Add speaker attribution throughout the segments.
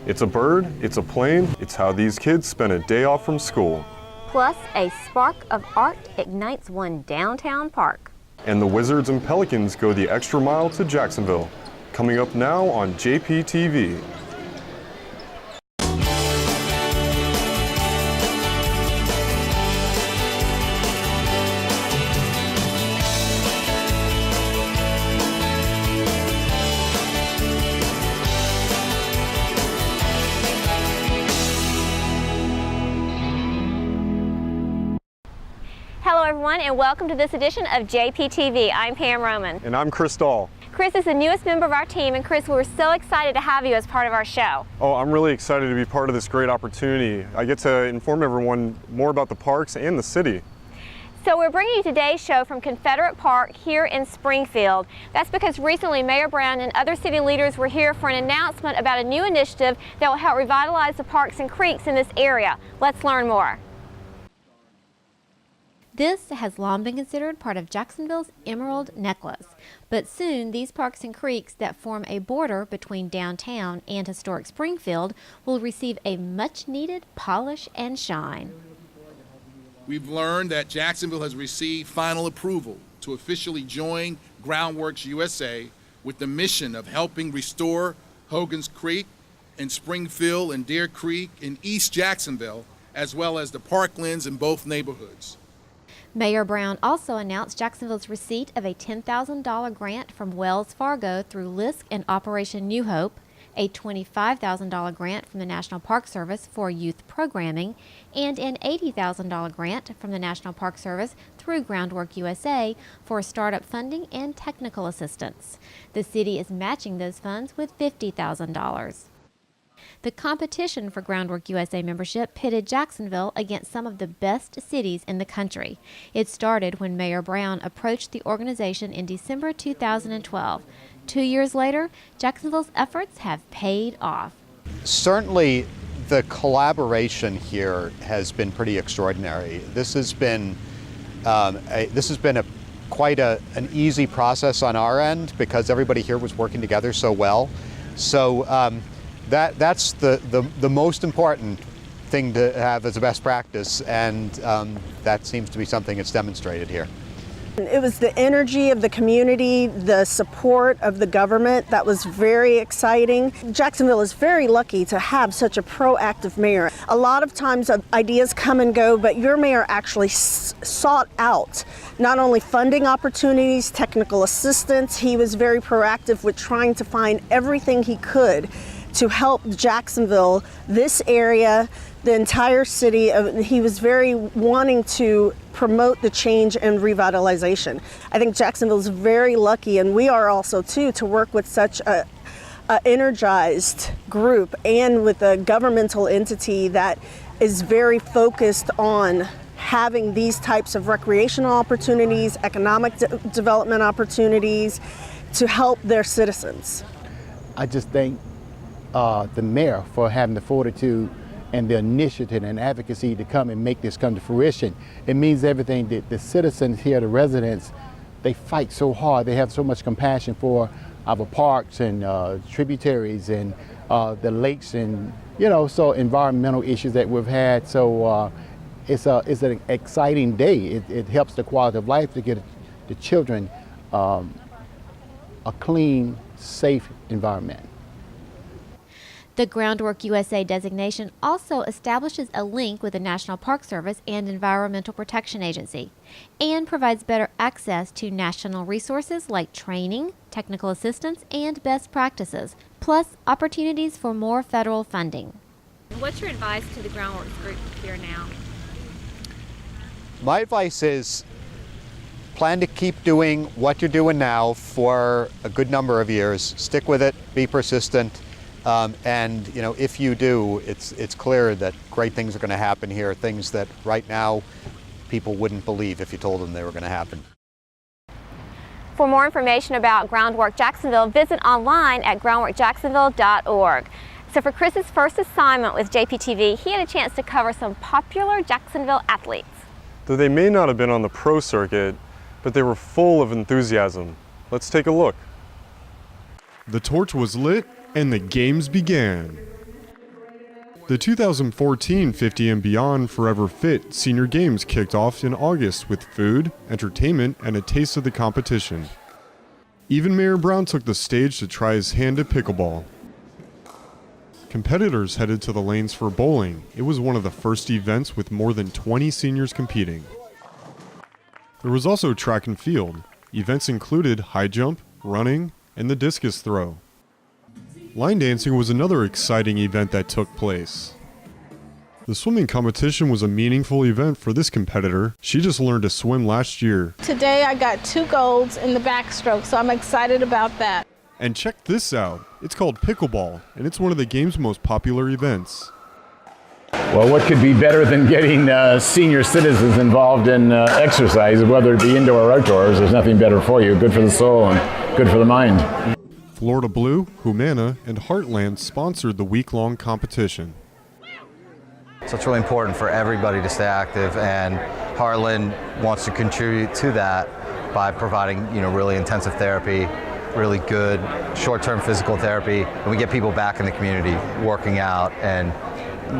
Speaker 1: It's a bird, it's a plane, it's how these kids spend a day off from school.
Speaker 2: Plus, a spark of art ignites one downtown park.
Speaker 1: And the Wizards and Pelicans go the extra mile to Jacksonville. Coming up now on JPTV.
Speaker 2: Hello everyone and welcome to this edition of JPTV. I'm Pam Roman.
Speaker 1: And I'm Chris Dahl.
Speaker 2: Chris is the newest member of our team, and Chris, we're so excited to have you as part of our show.
Speaker 1: Oh, I'm really excited to be part of this great opportunity. I get to inform everyone more about the parks and the city.
Speaker 2: So we're bringing you today's show from Confederate Park here in Springfield. That's because recently Mayor Brown and other city leaders were here for an announcement about a new initiative that will help revitalize the parks and creeks in this area. Let's learn more. This has long been considered part of Jacksonville's Emerald Necklace, but soon these parks and creeks that form a border between downtown and historic Springfield will receive a much-needed polish and shine.
Speaker 3: We've learned that Jacksonville has received final approval to officially join Groundwork USA with the mission of helping restore Hogan's Creek and Springfield and Deer Creek in East Jacksonville, as well as the parklands in both neighborhoods.
Speaker 2: Mayor Brown also announced Jacksonville's receipt of a $10,000 grant from Wells Fargo through LISC and Operation New Hope, a $25,000 grant from the National Park Service for youth programming, and an $80,000 grant from the National Park Service through Groundwork USA for startup funding and technical assistance. The city is matching those funds with $50,000. The competition for Groundwork USA membership pitted Jacksonville against some of the best cities in the country. It started when Mayor Brown approached the organization in December 2012. 2 years later, Jacksonville's efforts have paid off.
Speaker 4: Certainly, the collaboration here has been pretty extraordinary. This has been quite an easy process on our end because everybody here was working together so well. So. That's the most important thing to have as a best practice, and that seems to be something that's demonstrated here.
Speaker 5: It was the energy of the community, the support of the government that was very exciting. Jacksonville is very lucky to have such a proactive mayor. A lot of times ideas come and go, but your mayor actually sought out not only funding opportunities, technical assistance. He was very proactive with trying to find everything he could to help Jacksonville, this area, the entire city. He was very wanting to promote the change and revitalization. I think Jacksonville is very lucky, and we are also too, to work with such a energized group and with a governmental entity that is very focused on having these types of recreational opportunities, economic development opportunities to help their citizens.
Speaker 6: I just think the mayor for having the fortitude and the initiative and advocacy to come and make this come to fruition. It means everything. That the citizens here, the residents, they fight so hard. They have so much compassion for our parks and tributaries and the lakes and, so environmental issues that we've had. So it's an exciting day. It helps the quality of life to get the children a clean, safe environment.
Speaker 2: The Groundwork USA designation also establishes a link with the National Park Service and Environmental Protection Agency and provides better access to national resources like training, technical assistance, and best practices, plus opportunities for more federal funding. What's your advice to the Groundwork group here now?
Speaker 4: My advice is plan to keep doing what you're doing now for a good number of years. Stick with it, be persistent. And if you do, it's clear that great things are going to happen here, things that right now people wouldn't believe if you told them they were going to happen.
Speaker 2: For more information about Groundwork Jacksonville, visit online at groundworkjacksonville.org. So for Chris's first assignment with JPTV, he had a chance to cover some popular Jacksonville athletes.
Speaker 1: Though they may not have been on the pro circuit, but they were full of enthusiasm. Let's take a look. The torch was lit and the games began. The 2014 50 and Beyond Forever Fit Senior Games kicked off in August with food, entertainment, and a taste of the competition. Even Mayor Brown took the stage to try his hand at pickleball. Competitors headed to the lanes for bowling. It was one of the first events with more than 20 seniors competing. There was also track and field. Events included high jump, running, and the discus throw. Line dancing was another exciting event that took place. The swimming competition was a meaningful event for this competitor. She just learned to swim last year.
Speaker 7: Today I got 2 golds in the backstroke, so I'm excited about that.
Speaker 1: And check this out. It's called pickleball, and it's one of the game's most popular events.
Speaker 8: Well, what could be better than getting senior citizens involved in exercise, whether it be indoor or outdoors? There's nothing better for you. Good for the soul and good for the mind.
Speaker 1: Florida Blue, Humana, and Heartland sponsored the week-long competition.
Speaker 9: So it's really important for everybody to stay active, and Heartland wants to contribute to that by providing, really intensive therapy, really good short-term physical therapy, and we get people back in the community working out and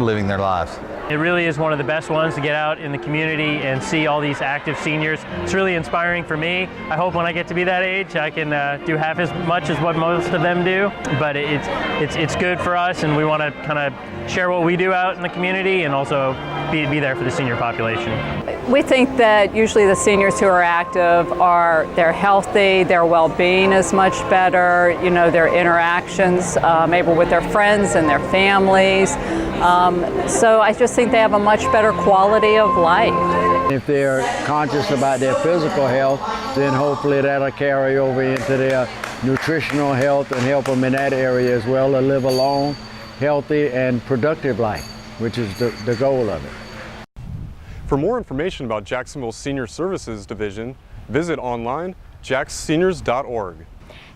Speaker 9: living their lives.
Speaker 10: It really is one of the best ones to get out in the community and see all these active seniors. It's really inspiring for me. I hope when I get to be that age I can do half as much as what most of them do, but it's good for us, and we want to kind of share what we do out in the community and also be there for the senior population.
Speaker 11: We think that usually the seniors who are active they're healthy, their well-being is much better, their interactions maybe with their friends and their families. So I just think they have a much better quality of life.
Speaker 12: If they're conscious about their physical health, then hopefully that'll carry over into their nutritional health and help them in that area as well to live a long, healthy, and productive life, which is the goal of it.
Speaker 1: For more information about Jacksonville Senior Services Division, visit online jaxseniors.org.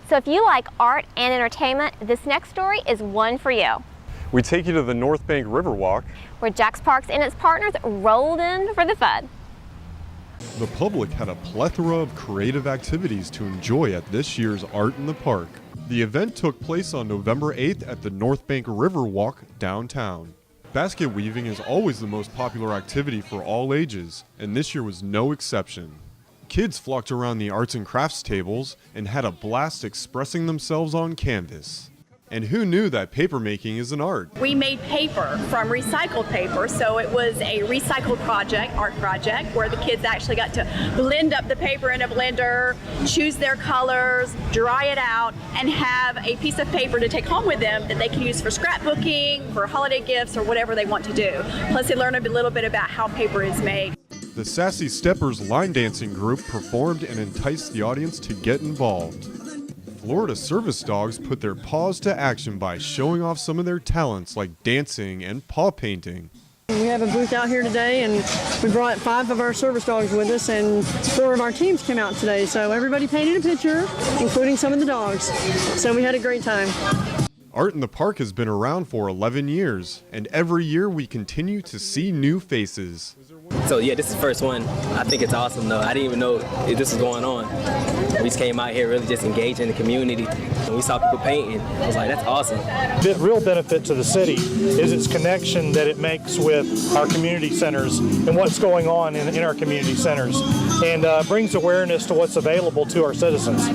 Speaker 2: So if you like art and entertainment, this next story is one for you.
Speaker 1: We take you to the North Bank Riverwalk,
Speaker 2: where JaxParks and its partners rolled in for the fun.
Speaker 1: The public had a plethora of creative activities to enjoy at this year's Art in the Park. The event took place on November 8th at the North Bank Riverwalk downtown. Basket weaving is always the most popular activity for all ages, and this year was no exception. Kids flocked around the arts and crafts tables and had a blast expressing themselves on canvas. And who knew that paper making is an art?
Speaker 13: We made paper from recycled paper, so it was a recycled art project, where the kids actually got to blend up the paper in a blender, choose their colors, dry it out, and have a piece of paper to take home with them that they can use for scrapbooking, for holiday gifts, or whatever they want to do. Plus they learn a little bit about how paper is made.
Speaker 1: The Sassy Steppers line dancing group performed and enticed the audience to get involved. Florida service dogs put their paws to action by showing off some of their talents like dancing and paw painting.
Speaker 14: We have a booth out here today, and we brought 5 of our service dogs with us, and 4 of our teams came out today. So everybody painted a picture, including some of the dogs. So we had a great time.
Speaker 1: Art in the Park has been around for 11 years, and every year we continue to see new faces.
Speaker 15: So yeah, this is the first one. I think it's awesome though. I didn't even know if this was going on. We just came out here really just engaging the community. And we saw people painting. I was like, that's awesome.
Speaker 16: The real benefit to the city is its connection that it makes with our community centers and what's going on in our community centers, and brings awareness to what's available to our citizens.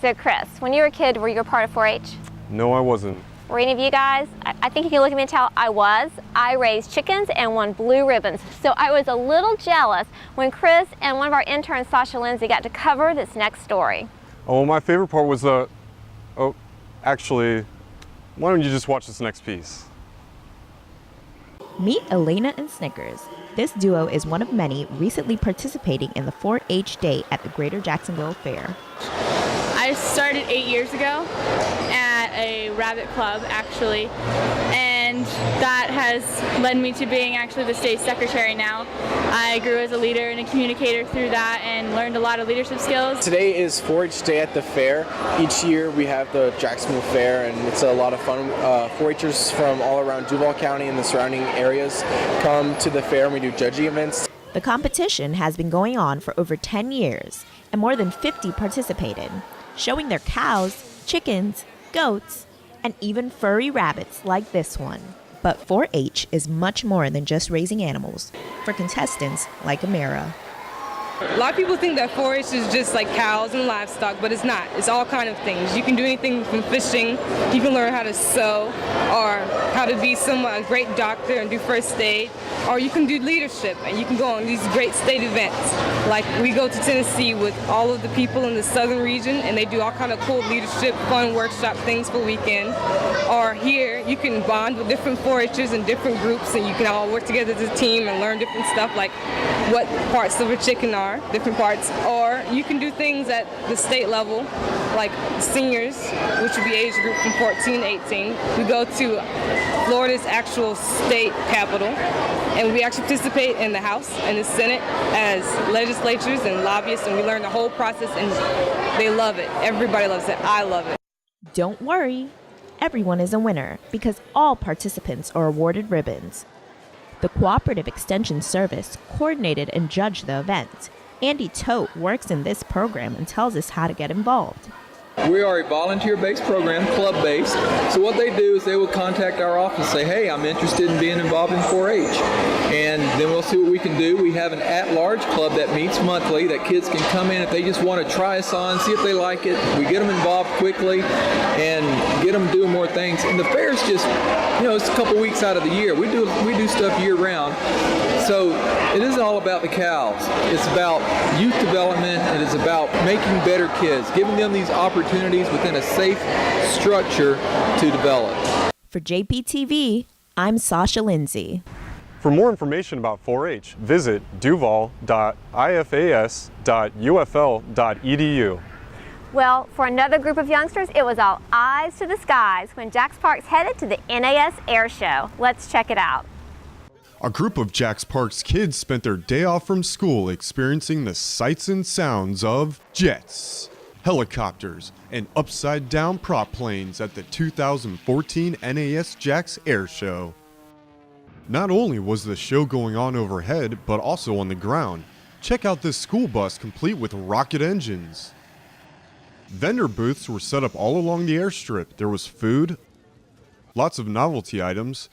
Speaker 2: So Chris, when you were a kid, were you a part of 4-H?
Speaker 1: No, I wasn't.
Speaker 2: Were any of you guys? I think if you look at me and tell, I was. I raised chickens and won blue ribbons. So I was a little jealous when Chris and one of our interns, Sasha Lindsay, got to cover this next story.
Speaker 1: Oh, well, my favorite part was actually, why don't you just watch this next piece?
Speaker 17: Meet Elena and Snickers. This duo is one of many recently participating in the 4-H Day at the Greater Jacksonville Fair.
Speaker 18: I started 8 years ago at a rabbit club, actually, and that has led me to being actually the state secretary now. I grew as a leader and a communicator through that and learned a lot of leadership skills.
Speaker 19: Today is 4-H Day at the fair. Each year we have the Jacksonville Fair, and it's a lot of fun. 4-Hers from all around Duval County and the surrounding areas come to the fair, and we do judging events.
Speaker 17: The competition has been going on for over 10 years, and more than 50 participated, showing their cows, chickens, goats, and even furry rabbits like this one. But 4-H is much more than just raising animals for contestants like Amira.
Speaker 20: A lot of people think that 4-H is just like cows and livestock, but it's not. It's all kind of things. You can do anything from fishing, you can learn how to sew, or how to be a great doctor and do first aid, or you can do leadership and you can go on these great state events. Like we go to Tennessee with all of the people in the southern region and they do all kind of cool leadership, fun workshop things for weekend. Or here you can bond with different 4-Hers and different groups and you can all work together as a team and learn different stuff like what parts of a chicken are, different parts. Or you can do things at the state level like seniors, which would be age group from 14 to 18. We go to Florida's actual state capital and we actually participate in the House and the Senate as legislatures and lobbyists, and we learn the whole process and they love it. Everybody loves it. I love it.
Speaker 17: Don't worry, everyone is a winner because all participants are awarded ribbons. The Cooperative Extension Service coordinated and judged the event. Andy Tote works in this program and tells us how to get involved.
Speaker 21: We are a volunteer-based program, club-based. So what they do is they will contact our office and say, hey, I'm interested in being involved in 4-H. And then we'll see what we can do. We have an at-large club that meets monthly that kids can come in if they just want to try us on, see if they like it. We get them involved quickly and get them doing more things. And the fair is just, it's a couple weeks out of the year. We do stuff year-round. So it isn't all about the cows. It's about youth development. It is about making better kids, giving them these opportunities within a safe structure to develop.
Speaker 17: For JPTV, I'm Sasha Lindsay.
Speaker 1: For more information about 4-H, visit duval.ifas.ufl.edu.
Speaker 2: Well, for another group of youngsters, it was all eyes to the skies when JaxParks headed to the NAS Air Show. Let's check it out.
Speaker 1: A group of JaxParks kids spent their day off from school experiencing the sights and sounds of jets, helicopters, and upside-down prop planes at the 2014 NAS Jax Air Show. Not only was the show going on overhead, but also on the ground. Check out this school bus complete with rocket engines. Vendor booths were set up all along the airstrip. There was food, lots of novelty items,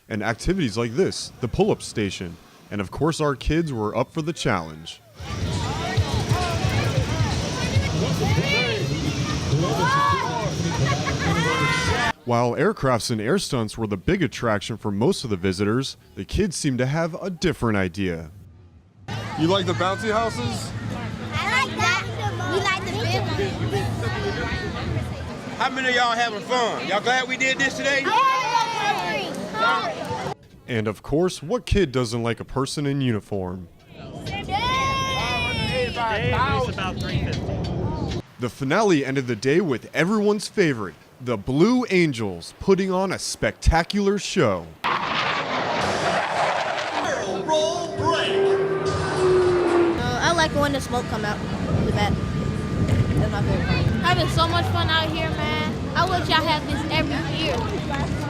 Speaker 1: and activities like this, the pull-up station. And of course our kids were up for the challenge. While aircrafts and air stunts were the big attraction for most of the visitors, the kids seemed to have a different idea.
Speaker 22: You like the bouncy houses?
Speaker 23: I like that. We like the big ones. How many of y'all having fun? Y'all glad we did this today?
Speaker 1: And of course, what kid doesn't like a person in uniform? The finale ended the day with everyone's favorite, the Blue Angels, putting on a spectacular show.
Speaker 23: I like when the smoke come out. That's my favorite part. Having so much fun out here, man. I wish y'all had this every year.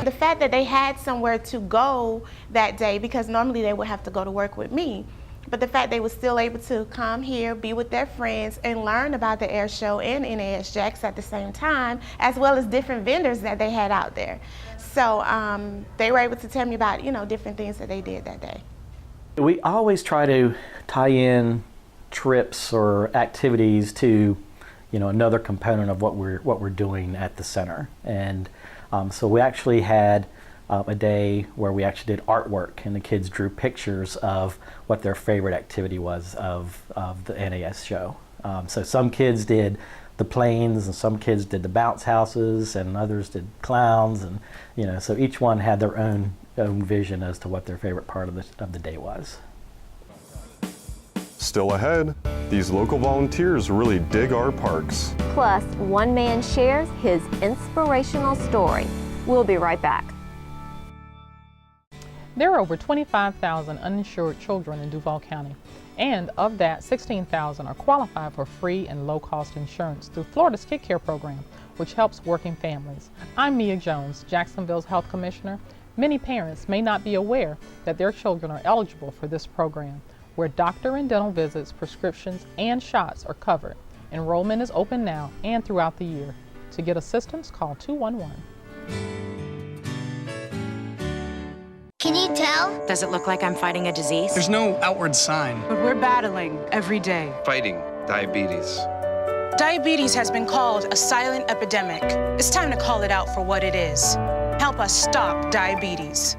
Speaker 24: The fact that they had somewhere to go that day, because normally they would have to go to work with me, but the fact they were still able to come here, be with their friends, and learn about the air show and NAS Jax at the same time, as well as different vendors that they had out there. So they were able to tell me about, different things that they did that day.
Speaker 25: We always try to tie in trips or activities to another component of what we're doing at the center. And so we actually had a day where we actually did artwork, and the kids drew pictures of what their favorite activity was of the NAS show. So some kids did the planes, and some kids did the bounce houses, and others did clowns, and so each one had their own vision as to what their favorite part of the day was.
Speaker 1: Still ahead, these local volunteers really dig our parks.
Speaker 2: Plus, one man shares his inspirational story. We'll be right back.
Speaker 26: There are over 25,000 uninsured children in Duval County, and of that, 16,000 are qualified for free and low-cost insurance through Florida's Kid Care program, which helps working families. I'm Mia Jones, Jacksonville's Health Commissioner. Many parents may not be aware that their children are eligible for this program, where doctor and dental visits, prescriptions, and shots are covered. Enrollment is open now and throughout the year. To get assistance, call 211.
Speaker 3: Can you tell?
Speaker 4: Does it look like I'm fighting a disease?
Speaker 5: There's no outward sign.
Speaker 4: But we're battling every day.
Speaker 5: Fighting diabetes.
Speaker 4: Diabetes has been called a silent epidemic. It's time to call it out for what it is. Help us stop diabetes.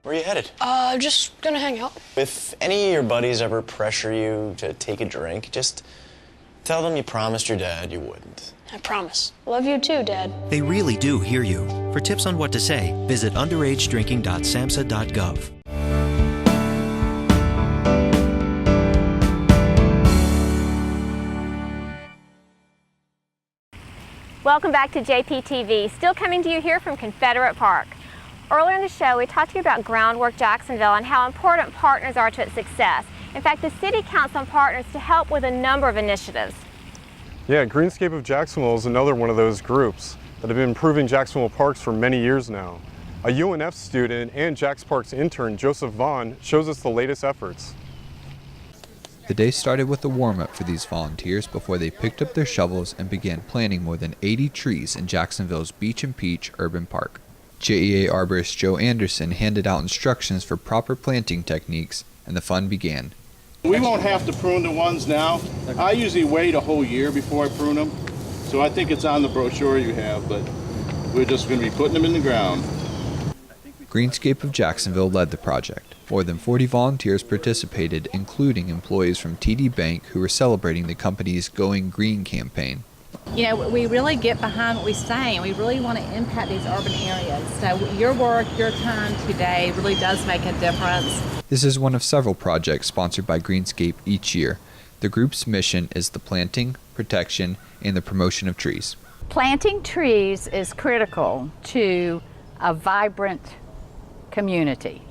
Speaker 6: Where are you headed?
Speaker 4: Just gonna hang out.
Speaker 6: If any of your buddies ever pressure you to take a drink, just tell them you promised your dad you wouldn't.
Speaker 4: I promise. Love you too, Dad.
Speaker 7: They really do hear you. For tips on what to say, visit underagedrinking.samhsa.gov.
Speaker 2: Welcome back to JPTV. Still coming to you here from Confederate Park. Earlier in the show, we talked to you about Groundwork Jacksonville and how important partners are to its success. In fact, the city counts on partners to help with a number of initiatives.
Speaker 1: Yeah, Greenscape of Jacksonville is another one of those groups that have been improving Jacksonville parks for many years now. A UNF student and JaxParks intern, Joseph Vaughn, shows us the latest efforts.
Speaker 8: The day started with a warm-up for these volunteers before they picked up their shovels and began planting more than 80 trees in Jacksonville's Beach and Peach Urban Park. JEA arborist Joe Anderson handed out instructions for proper planting techniques, and the fun began.
Speaker 27: We won't have to prune the ones now. I usually wait a whole year before I prune them, so I think it's on the brochure you have, but we're just going to be putting them in the ground.
Speaker 8: Greenscape of Jacksonville led the project. More than 40 volunteers participated, including employees from TD Bank who were celebrating the company's Going Green campaign.
Speaker 28: You know, we really get behind what we say, and we really want to impact these urban areas. So your work, your time today really does make a difference.
Speaker 8: This is one of several projects sponsored by Greenscape each year. The group's mission is the planting, protection, and the promotion of trees.
Speaker 11: Planting trees is critical to a vibrant community.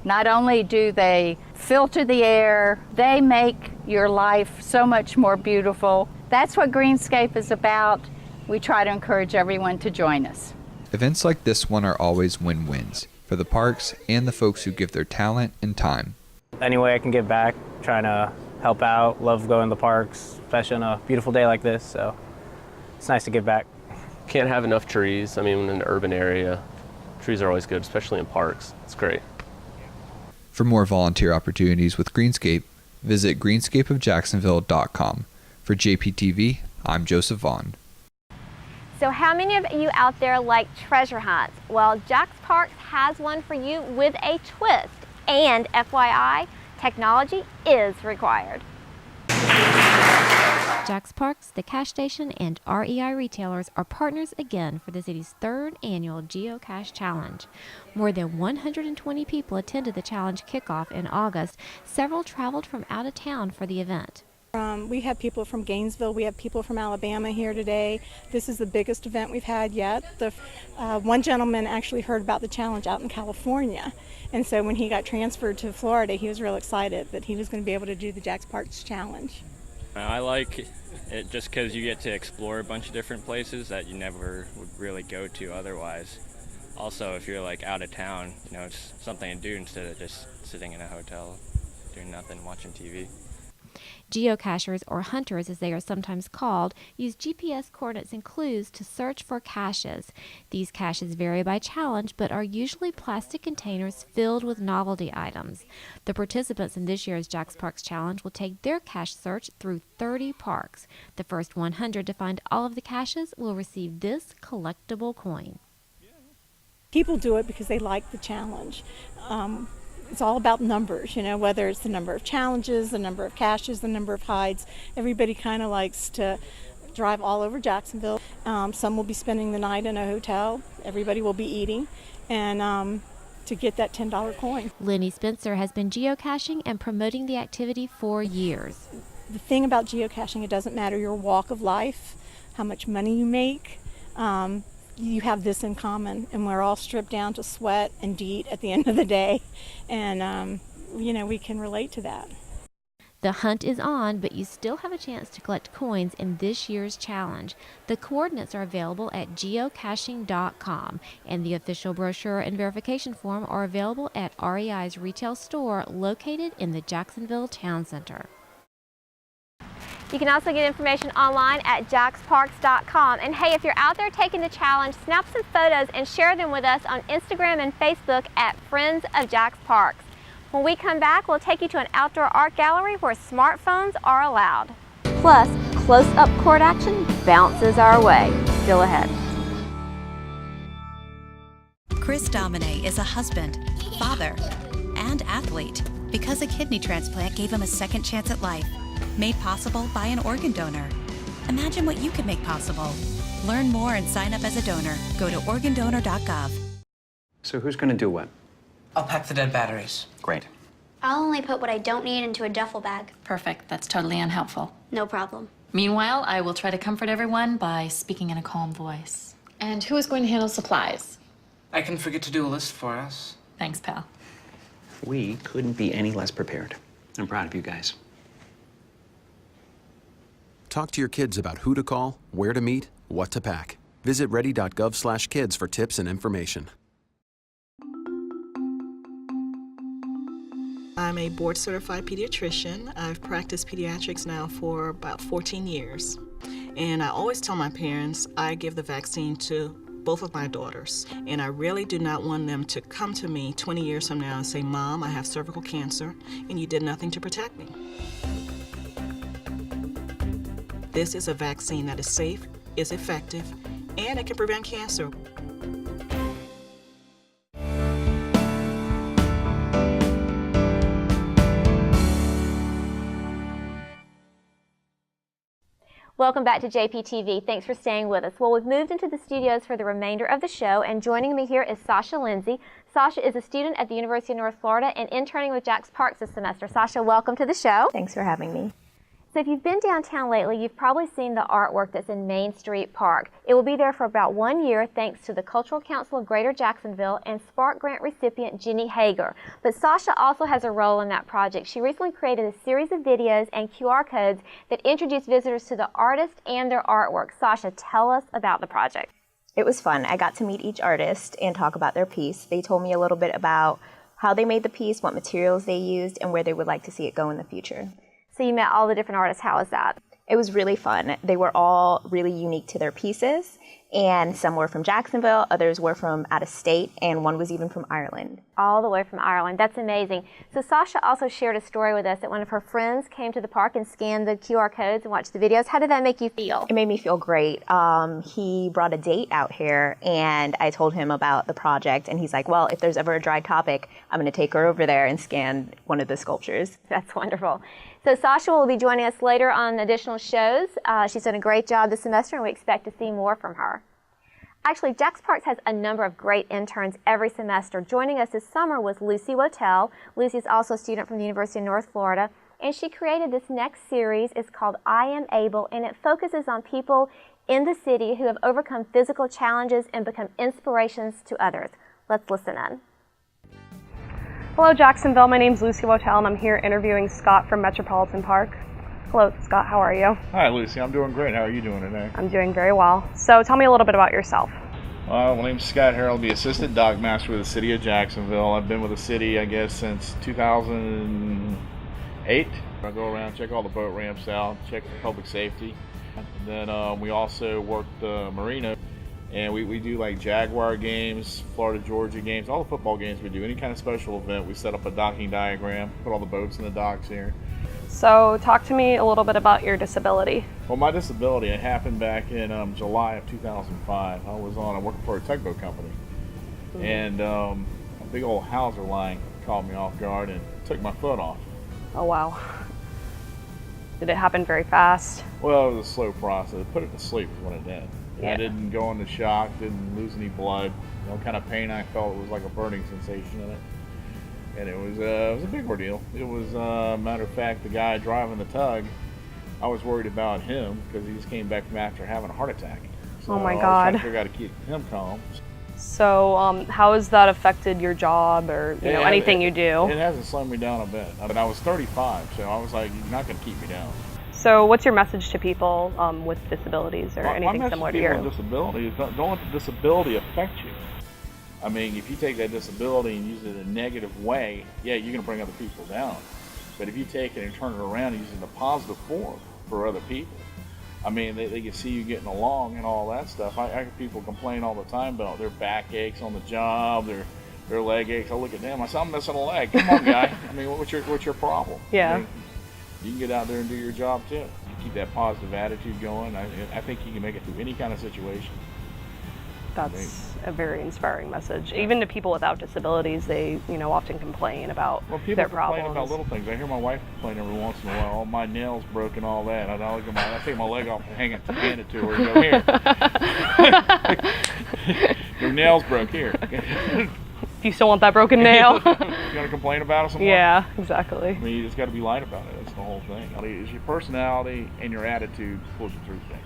Speaker 11: Not only do they filter the air, they make your life so much more beautiful. That's what Greenscape is about. We try to encourage everyone to join us.
Speaker 8: Events like this one are always win-wins for the parks and the folks who give their talent and time.
Speaker 10: Any way I can give back, trying to help out, love going to the parks, especially on a beautiful day like this, so it's nice to give back.
Speaker 29: Can't have enough trees. I mean, in an urban area, trees are always good, especially in parks. It's great.
Speaker 8: For more volunteer opportunities with Greenscape, visit greenscapeofjacksonville.com. For JPTV, I'm Joseph Vaughn.
Speaker 2: So how many of you out there like treasure hunts? Well, JaxParks has one for you with a twist. And FYI, technology is required. JaxParks, the Cash Station, and REI retailers are partners again for the city's third annual Geocache Challenge. More than 120 people attended the challenge kickoff in August. Several traveled from out of town for the event.
Speaker 30: We have people from Gainesville, we have people from Alabama here today. This is the biggest event we've had yet. One gentleman actually heard about the challenge out in California, and so when he got transferred to Florida, he was real excited that he was going to be able to do the JaxParks Challenge.
Speaker 31: I like it just because you get to explore a bunch of different places that you never would really go to otherwise. Also, if you're like out of town, you know, it's something to do instead of just sitting in a hotel doing nothing, watching TV.
Speaker 2: Geocachers, or hunters as they are sometimes called, use GPS coordinates and clues to search for caches. These caches vary by challenge, but are usually plastic containers filled with novelty items. The participants in this year's JaxParks Challenge will take their cache search through 30 parks. The first 100 to find all of the caches will receive this collectible coin.
Speaker 30: People do it because they like the challenge. It's all about numbers, you know, whether it's the number of challenges, the number of caches, the number of hides. Everybody kind of likes to drive all over Jacksonville. Some will be spending the night in a hotel. Everybody will be eating, and to get that $10 coin.
Speaker 2: Lenny Spencer has been geocaching and promoting the activity for years.
Speaker 30: The thing about geocaching, it doesn't matter your walk of life, how much money you make. You have this in common, and we're all stripped down to sweat and eat at the end of the day, and you know, we can relate to that.
Speaker 2: The hunt is on, but you still have a chance to collect coins in this year's challenge. The coordinates are available at geocaching.com, and the official brochure and verification form are available at REI's retail store located in the Jacksonville Town Center. You can also get information online at JaxParks.com. And hey, if you're out there taking the challenge, snap some photos and share them with us on Instagram and Facebook at Friends of JaxParks. When we come back, we'll take you to an outdoor art gallery where smartphones are allowed. Plus, close-up court action bounces our way. Still ahead.
Speaker 3: Chris Domine is a husband, father, and athlete because a kidney transplant gave him a second chance at life, made possible by an organ donor. Imagine what you could make possible. Learn more and sign up as a donor. Go to organdonor.gov.
Speaker 9: So who's going to do what?
Speaker 12: I'll pack the dead batteries.
Speaker 9: Great.
Speaker 23: I'll only put what I don't need into a duffel bag.
Speaker 13: Perfect. That's totally unhelpful.
Speaker 23: No problem.
Speaker 13: Meanwhile, I will try to comfort everyone by speaking in a calm voice. And who is going to handle supplies?
Speaker 12: I can forget to do a list for us.
Speaker 13: Thanks, pal.
Speaker 9: We couldn't be any less prepared. I'm proud of you guys.
Speaker 14: Talk to your kids about who to call, where to meet, what to pack. Visit ready.gov/kids for tips and information.
Speaker 15: I'm a board-certified pediatrician. I've practiced pediatrics now for about 14 years. And I always tell my parents I give the vaccine to both of my daughters. And I really do not want them to come to me 20 years from now and say, Mom, I have cervical cancer, and you did nothing to protect me. This is a vaccine that is safe, is effective, and it can prevent cancer.
Speaker 2: Welcome back to JPTV. Thanks for staying with us. Well, we've moved into the studios for the remainder of the show, and joining me here is Sasha Lindsay. Sasha is a student at the University of North Florida and interning with JaxParks this semester. Sasha, welcome to the show.
Speaker 17: Thanks for having me.
Speaker 2: So if you've been downtown lately, you've probably seen the artwork that's in Main Street Park. It will be there for about 1 year thanks to the Cultural Council of Greater Jacksonville and Spark Grant recipient Jenny Hager. But Sasha also has a role in that project. She recently created a series of videos and QR codes that introduce visitors to the artist and their artwork. Sasha, tell us about the project.
Speaker 17: It was fun. I got to meet each artist and talk about their piece. They told me a little bit about how they made the piece, what materials they used, and where they would like to see it go in the future.
Speaker 2: So you met all the different artists. How was that?
Speaker 17: It was really fun. They were all really unique to their pieces, and some were from Jacksonville, others were from out of state, and one was even from Ireland.
Speaker 2: All the way from Ireland. That's amazing. So Sasha also shared a story with us that one of her friends came to the park and scanned the QR codes and watched the videos. How did that make you feel?
Speaker 17: It made me feel great. He brought a date out here, and I told him about the project, and he's like, well, if there's ever a dry topic, I'm going to take her over there and scan one of the sculptures.
Speaker 2: That's wonderful. So Sasha will be joining us later on additional shows. She's done a great job this semester, and we expect to see more from her. Actually, JaxParks has a number of great interns every semester. Joining us this summer was Lucy Wotel. Lucy is also a student from the University of North Florida, and she created this next series. It's called I Am Able, and it focuses on people in the city who have overcome physical challenges and become inspirations to others. Let's listen in.
Speaker 16: Hello, Jacksonville. My name's Lucy Wotel, and I'm here interviewing Scott from Metropolitan Park. Hello, Scott. How are you?
Speaker 27: Hi, Lucy. I'm doing great. How are you doing today?
Speaker 16: I'm doing very well. So tell me a little bit about yourself.
Speaker 27: My name's Scott Harrell, the Assistant Dog Master with the City of Jacksonville. I've been with the city, I guess, since 2008. I go around, check all the boat ramps out, check the public safety. And then we also work the marina. And we do like Jaguar games, Florida Georgia games, all the football games we do. Any kind of special event, we set up a docking diagram, put all the boats in the docks here.
Speaker 16: So talk to me a little bit about your disability.
Speaker 27: Well, my disability, it happened back in July of 2005. I was working for a tugboat company. Mm-hmm. And a big old hawser line caught me off guard and took my foot off.
Speaker 16: Oh, wow. Did it happen very fast?
Speaker 27: Well, it was a slow process. Put it to sleep is what it did.
Speaker 16: Yeah.
Speaker 27: I didn't go into shock, didn't lose any blood. The only kind of pain I felt was like a burning sensation in it. And it was a big ordeal. It was, matter of fact, the guy driving the tug, I was worried about him because he just came back from after having a heart attack. So
Speaker 16: oh my God.
Speaker 27: I was trying to figure out how to keep him calm.
Speaker 16: So how has that affected your job or anything you do?
Speaker 27: It hasn't slowed me down a bit. I mean, I was 35, so I was like, you're not going to keep me down.
Speaker 16: So what's your message to people with disabilities or anything similar to yours?
Speaker 27: My message to people with disabilities, don't let the disability affect you. I mean, if you take that disability and use it in a negative way, yeah, you're going to bring other people down. But if you take it and turn it around and use it in a positive form, for other people. I mean, they can see you getting along and all that stuff. I hear people complain all the time about their back aches on the job, their leg aches. I look at them, I say, I'm missing a leg. Come on, guy. I mean, what's your problem?
Speaker 16: Yeah.
Speaker 27: I mean, you can get out there and do your job too. You keep that positive attitude going. I think you can make it through any kind of situation.
Speaker 16: That's a very inspiring message. Even to people without disabilities, they, often complain about their problems.
Speaker 27: Complain about little things. I hear my wife complain every once in a while. Oh, my nail's broken, all that. I take my leg off and hand it to her and go, here. Your nail's broke, here.
Speaker 16: Do you still want that broken nail?
Speaker 27: You gonna complain about it some more?
Speaker 16: Yeah, exactly.
Speaker 27: I mean, you just got to be light about it. That's the whole thing. I mean, it's your personality and your attitude pulls you through things.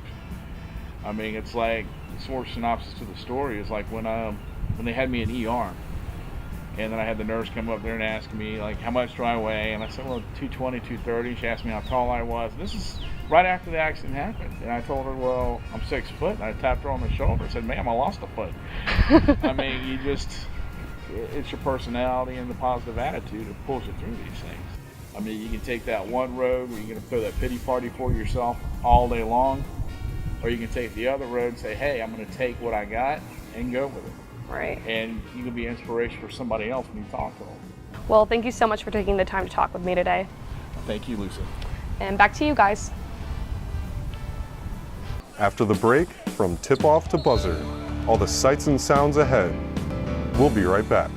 Speaker 27: I mean, it's like, sort of synopsis to the story is like when they had me in ER, and then I had the nurse come up there and ask me, like, how much do I weigh? And I said, well, 220, 230. She asked me how tall I was. And this is right after the accident happened. And I told her, well, I'm 6 foot. And I tapped her on the shoulder and said, ma'am, I lost a foot. I mean, it's your personality and the positive attitude that pulls you through these things. I mean, you can take that one road where you're going to throw that pity party for yourself all day long, or you can take the other road and say, hey, I'm going to take what I got and go with it.
Speaker 16: Right.
Speaker 27: And you can be inspiration for somebody else when you talk to them.
Speaker 16: Well, thank you so much for taking the time to talk with me today.
Speaker 27: Thank you, Lisa.
Speaker 16: And back to you guys.
Speaker 1: After the break, from tip-off to buzzer, all the sights and sounds ahead. We'll be right back.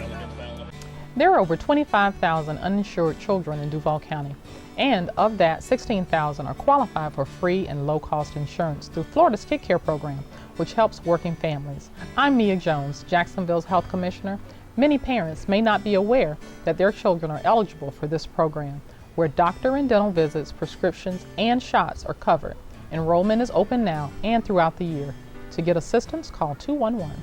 Speaker 4: There are over 25,000 uninsured children in Duval County, and of that, 16,000 are qualified for free and low-cost insurance through Florida's Kid Care program, which helps working families. I'm Mia Jones, Jacksonville's Health Commissioner. Many parents may not be aware that their children are eligible for this program, where doctor and dental visits, prescriptions, and shots are covered. Enrollment is open now and throughout the year. To get assistance, call 211.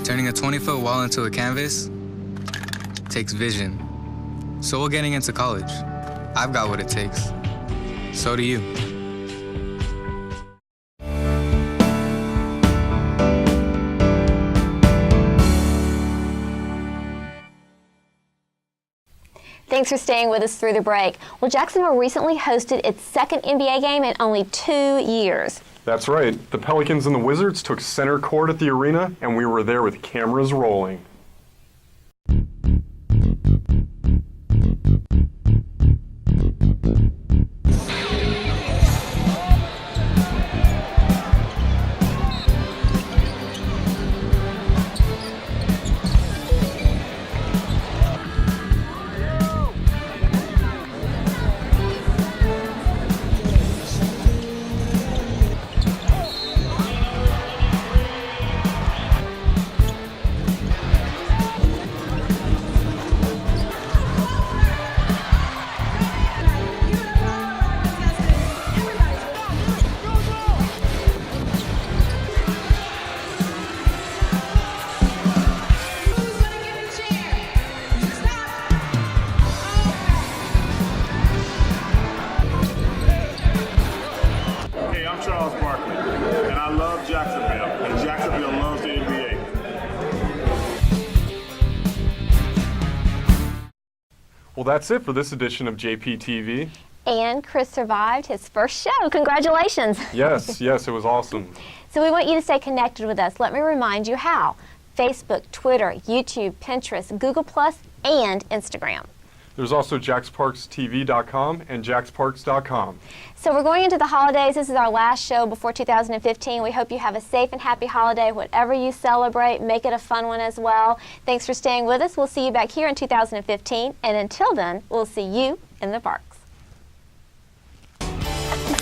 Speaker 5: Turning a 20-foot wall into a canvas takes vision. So will getting into college. I've got what it takes. So do you.
Speaker 2: Thanks for staying with us through the break. Well, Jacksonville recently hosted its second NBA game in only 2 years.
Speaker 1: That's right. The Pelicans and the Wizards took center court at the arena, and we were there with cameras rolling. Well, that's it for this edition of JPTV.
Speaker 2: And Chris survived his first show. Congratulations.
Speaker 1: Yes, it was awesome.
Speaker 2: So we want you to stay connected with us. Let me remind you how. Facebook, Twitter, YouTube, Pinterest, Google+, and Instagram.
Speaker 1: There's also JaxParksTV.com and JaxParks.com.
Speaker 2: So we're going into the holidays. This is our last show before 2015. We hope you have a safe and happy holiday. Whatever you celebrate, make it a fun one as well. Thanks for staying with us. We'll see you back here in 2015. And until then, we'll see you in the parks.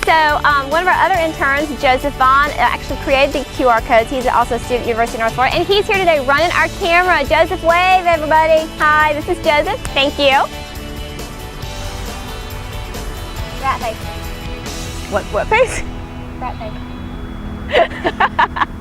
Speaker 2: So one of our other interns, Joseph Vaughn, actually created the QR codes. He's also a student at University of North Florida, and he's here today running our camera. Joseph, wave, everybody. Hi, this is Joseph. Thank you. Rat face.
Speaker 16: What face?
Speaker 2: Rat face.